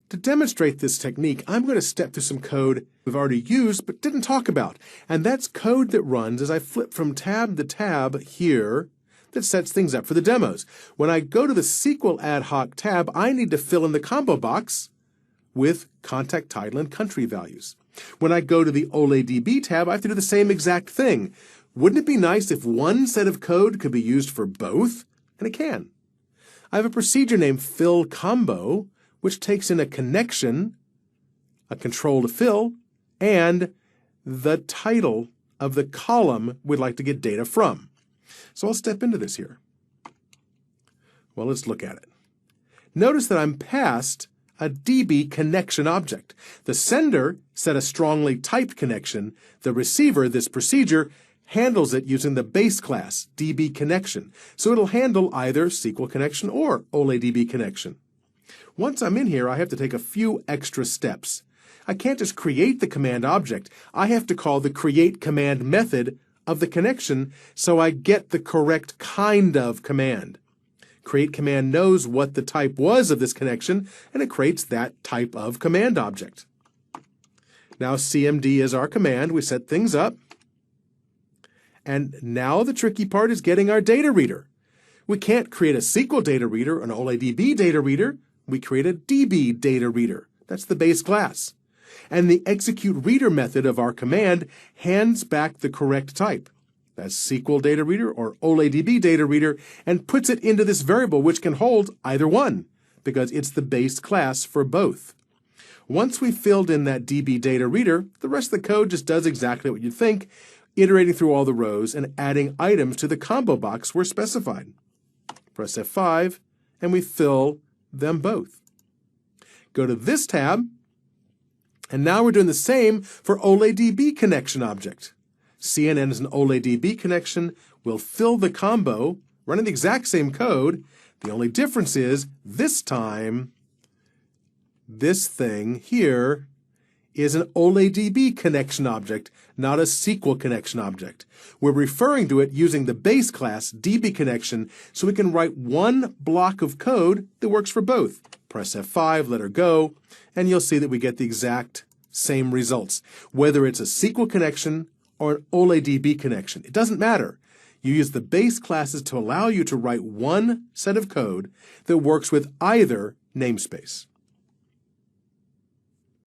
To demonstrate this technique, I'm going to step through some code we've already used but didn't talk about. And that's code that runs as I flip from tab to tab here that sets things up for the demos. When I go to the SQL Ad Hoc tab, I need to fill in the combo box with contact title and country values. When I go to the OLEDB tab, I have to do the same exact thing. Wouldn't it be nice if one set of code could be used for both? And it can. I have a procedure named fill combo, which takes in a connection, a control to fill, and the title of the column we'd like to get data from. So I'll step into this here. Well, let's look at it. Notice that I'm past a DB connection object. The sender set a strongly typed connection. The receiver, this procedure, handles it using the base class, DB connection. So it'll handle either SQL connection or OLEDB connection. Once I'm in here, I have to take a few extra steps. I can't just create the command object. I have to call the create command method of the connection so I get the correct kind of command. Create command knows what the type was of this connection, and it creates that type of command object. Now CMD is our command. We set things up. And now the tricky part is getting our data reader. We can't create a SQL data reader or an OLEDB data reader. We create a DB data reader. That's the base class. And the execute reader method of our command hands back the correct type. That's SQL data reader or OLEDB data reader, and puts it into this variable which can hold either one because it's the base class for both. Once we've filled in that DB data reader, the rest of the code just does exactly what you'd think, iterating through all the rows and adding items to the combo box where specified. Press F5 and we fill them both. Go to this tab, and now we're doing the same for OLEDB connection object. CNN is an OLEDB connection. We'll fill the combo, running the exact same code. The only difference is this time, this thing here is an OLEDB connection object, not a SQL connection object. We're referring to it using the base class DB connection so we can write one block of code that works for both. Press F5, let her go, and you'll see that we get the exact same results. Whether it's a SQL connection or an OLEDB connection, it doesn't matter. You use the base classes to allow you to write one set of code that works with either namespace.